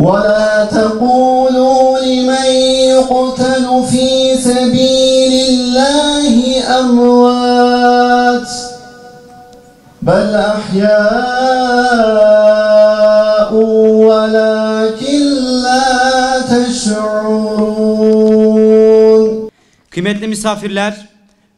وَلَا تَقُولُوا لِمَنْ يُقْتَلُ فِي سَبِيلِ اللّٰهِ أَمْوَاتٌ بَلْ أَحْيَاءٌ وَلَكِنْ لَا تَشْعُرُونَ. Kıymetli misafirler,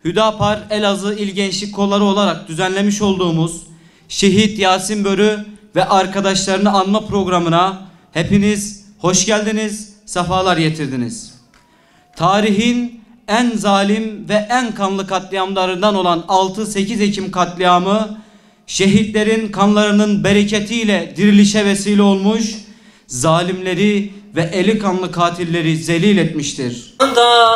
Hüdapar Elazığ İl Gençlik Kolları olarak düzenlemiş olduğumuz Şehit Yasin Börü ve arkadaşlarını anma programına hepiniz hoş geldiniz, sefalar getirdiniz. Tarihin en zalim ve en kanlı katliamlarından olan 6-8 Ekim katliamı, şehitlerin kanlarının bereketiyle dirilişe vesile olmuş, zalimleri ve eli kanlı katilleri zelil etmiştir.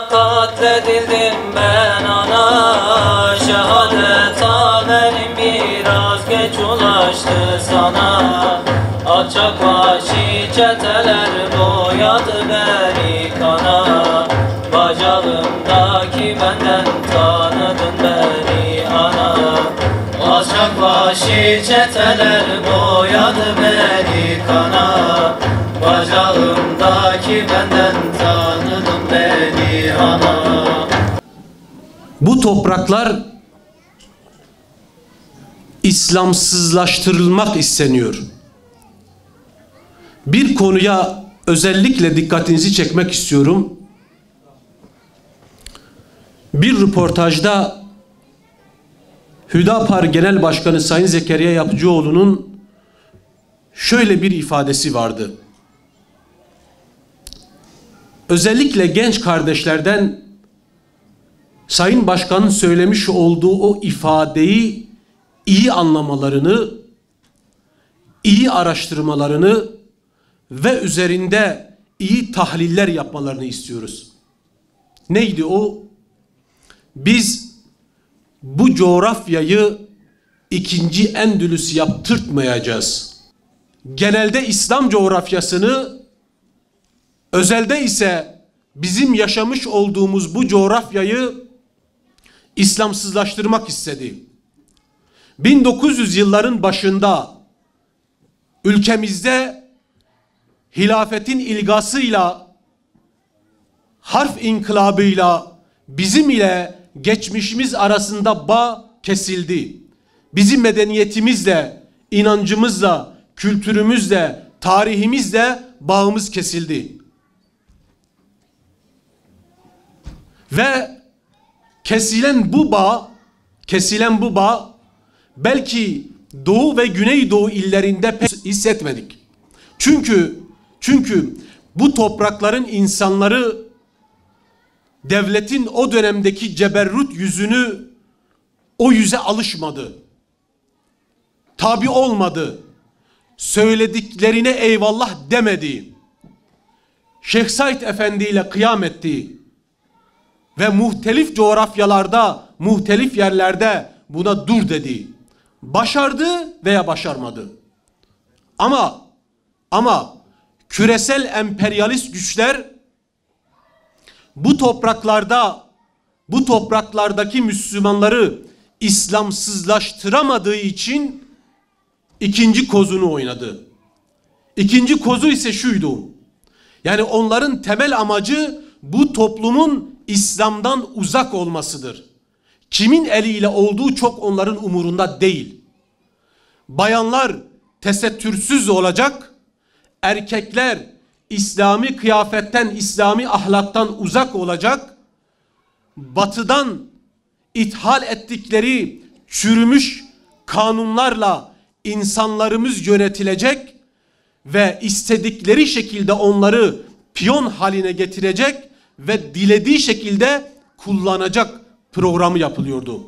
Katledildim ben ana, şehadet haberim biraz geç ulaştı sana. Alçak vahşi çeteler boyadı beni kana. Bacağımdaki benden tanıdın beni ana. Alçak vahşi çeteler boyadı beni kana. Bacağımdaki benden tanıdın beni ana. Bu topraklar İslamsızlaştırılmak isteniyor. Bir konuya özellikle dikkatinizi çekmek istiyorum. Bir röportajda Hüdapar Genel Başkanı Sayın Zekeriya Yapıcıoğlu'nun şöyle bir ifadesi vardı. Özellikle genç kardeşlerden Sayın Başkan'ın söylemiş olduğu o ifadeyi iyi anlamalarını, iyi araştırmalarını ve üzerinde iyi tahliller yapmalarını istiyoruz. Neydi o? Biz bu coğrafyayı ikinci Endülüs yaptırtmayacağız. Genelde İslam coğrafyasını, özelde ise bizim yaşamış olduğumuz bu coğrafyayı İslamsızlaştırmak istedi. 1900 yılların başında ülkemizde hilafetin ilgasıyla, harf inkılabıyla bizim ile geçmişimiz arasında bağ kesildi. Bizim medeniyetimizle, inancımızla, kültürümüzle, tarihimizle bağımız kesildi. Ve kesilen bu bağ belki Doğu ve Güneydoğu illerinde pek hissetmedik. Çünkü bu toprakların insanları devletin o dönemdeki ceberrut yüzünü, o yüze alışmadı. Tabi olmadı. Söylediklerine eyvallah demedi. Şeyh Said Efendi ile kıyam etti. Ve muhtelif coğrafyalarda, muhtelif yerlerde buna dur dedi. Başardı veya başarmadı. Ama küresel emperyalist güçler bu topraklardaki Müslümanları İslamsızlaştıramadığı için ikinci kozunu oynadı. İkinci kozu ise şuydu. Yani onların temel amacı bu toplumun İslam'dan uzak olmasıdır. Kimin eliyle olduğu çok onların umurunda değil. Bayanlar tesettürsüz olacak, erkekler İslami kıyafetten, İslami ahlaktan uzak olacak, batıdan ithal ettikleri çürümüş kanunlarla insanlarımız yönetilecek ve istedikleri şekilde onları piyon haline getirecek ve dilediği şekilde kullanacak programı yapılıyordu.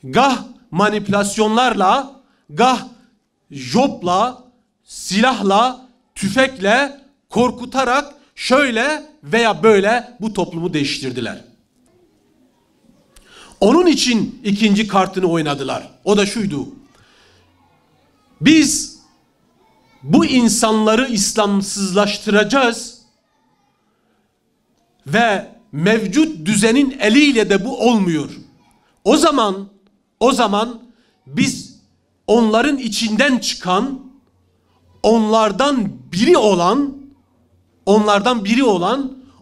Gah manipülasyonlarla, gah jopla, silahla, tüfekle korkutarak şöyle veya böyle bu toplumu değiştirdiler. Onun için ikinci kartını oynadılar. O da şuydu. Biz bu insanları İslamsızlaştıracağız ve mevcut düzenin eliyle de bu olmuyor. O zaman biz onların içinden çıkan, onlardan biri olan,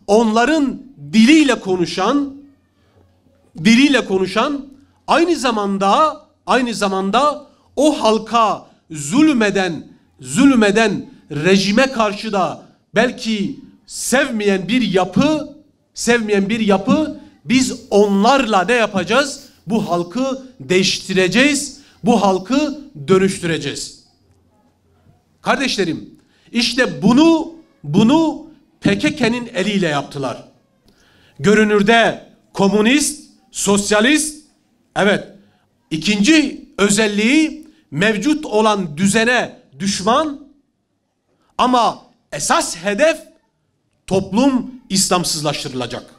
onların diliyle konuşan, aynı zamanda o halka zulmeden rejime karşı da belki sevmeyen bir yapı, biz onlarla ne yapacağız? Bu halkı değiştireceğiz, bu halkı dönüştüreceğiz. Kardeşlerim, işte bunu PKK'nın eliyle yaptılar. Görünürde komünist, sosyalist, evet, ikinci özelliği mevcut olan düzene düşman, ama esas hedef toplum İslamsızlaştırılacak.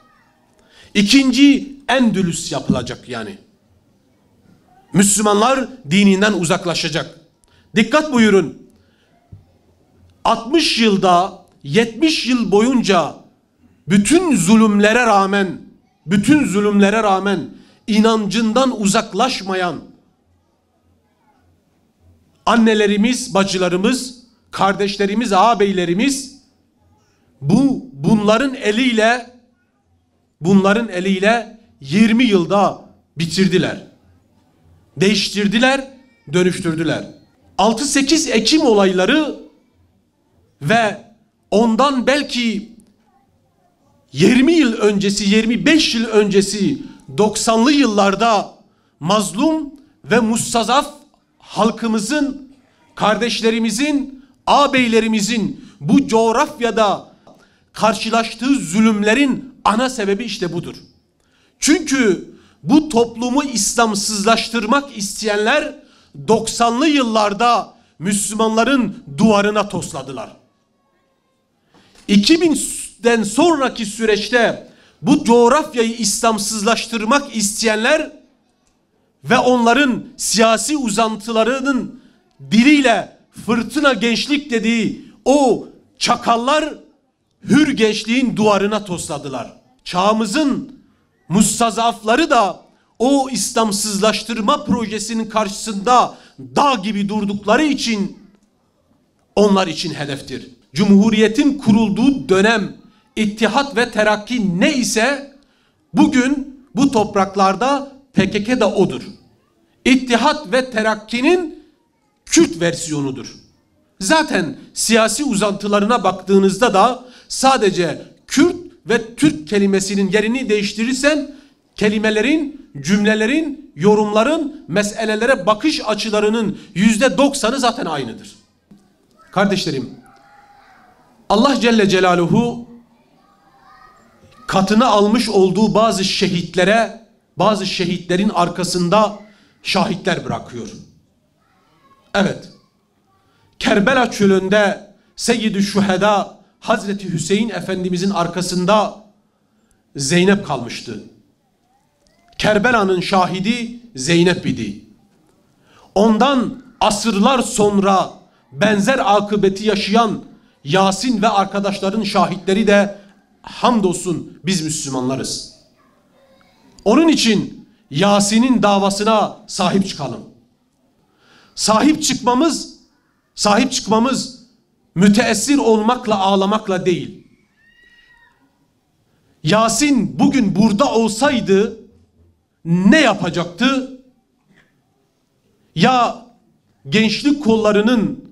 İkinci Endülüs yapılacak yani. Müslümanlar dininden uzaklaşacak. Dikkat buyurun. 60 yılda 70 yıl boyunca bütün zulümlere rağmen inancından uzaklaşmayan annelerimiz, bacılarımız, kardeşlerimiz, ağabeylerimiz bunların eliyle 20 yılda bitirdiler. Değiştirdiler, dönüştürdüler. 6-8 Ekim olayları ve ondan belki 20 yıl öncesi, 25 yıl öncesi 90'lı yıllarda mazlum ve mustazaf halkımızın, kardeşlerimizin, ağabeylerimizin bu coğrafyada karşılaştığı zulümlerin ana sebebi işte budur. Çünkü bu toplumu İslamsızlaştırmak isteyenler 90'lı yıllarda Müslümanların duvarına tosladılar. 2000'den sonraki süreçte bu coğrafyayı İslamsızlaştırmak isteyenler ve onların siyasi uzantılarının diliyle fırtına gençlik dediği o çakallar hür gençliğin duvarına tosladılar. Çağımızın mustazafları da o İslamsızlaştırma projesinin karşısında dağ gibi durdukları için onlar için hedeftir. Cumhuriyetin kurulduğu dönem İttihat ve Terakki ne ise bugün bu topraklarda PKK da odur. İttihat ve Terakki'nin Kürt versiyonudur. Zaten siyasi uzantılarına baktığınızda da sadece Kürt ve Türk kelimesinin yerini değiştirirsen kelimelerin, cümlelerin, yorumların, meselelere bakış açılarının %90'ı zaten aynıdır. Kardeşlerim, Allah Celle Celaluhu katına almış olduğu bazı şehitlerin arkasında şahitler bırakıyor. Evet, Kerbela çölünde Seyyid-i Şüheda Hazreti Hüseyin Efendimizin arkasında Zeynep kalmıştı. Kerbela'nın şahidi Zeynep idi. Ondan asırlar sonra benzer akıbeti yaşayan Yasin ve arkadaşların şahitleri de hamdolsun biz Müslümanlarız. Onun için Yasin'in davasına sahip çıkalım. Sahip çıkmamız müteessir olmakla, ağlamakla değil. Yasin bugün burada olsaydı ne yapacaktı? Ya gençlik kollarının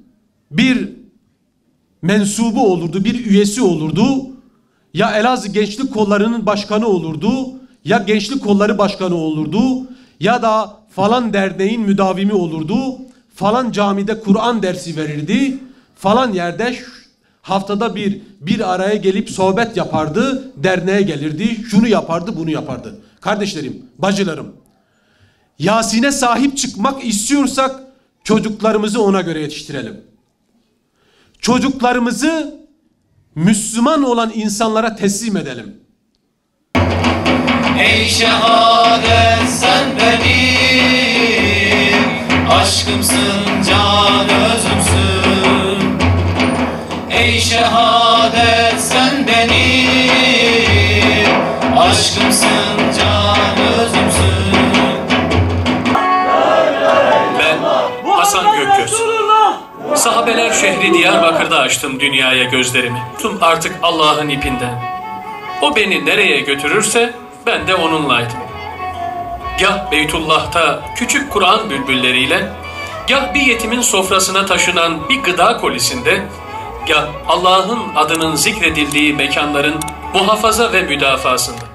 bir mensubu olurdu, bir üyesi olurdu, ya Elazığ Gençlik Kolları'nın başkanı olurdu, ya Gençlik Kolları Başkanı olurdu, ya da falan derneğin müdavimi olurdu, falan camide Kur'an dersi verirdi, falan yerde haftada bir araya gelip sohbet yapardı, derneğe gelirdi, şunu yapardı, bunu yapardı. Kardeşlerim, bacılarım, Yasin'e sahip çıkmak istiyorsak çocuklarımızı ona göre yetiştirelim. Çocuklarımızı Müslüman olan insanlara teslim edelim. Ey şehadet sen benim aşkımsın, can özümsün. Ey şehadet sen benim aşkımsın, can özümsün. Ben Hasan Gökgöz. Sahabeler şehri Diyarbakır'da açtım dünyaya gözlerimi. Tüm artık Allah'ın ipinden. O beni nereye götürürse ben de onunlaydım. Gah Beytullah'ta küçük Kur'an bülbülleriyle, gah bir yetimin sofrasına taşınan bir gıda kolisinde, gah Allah'ın adının zikredildiği mekanların muhafaza ve müdafasında.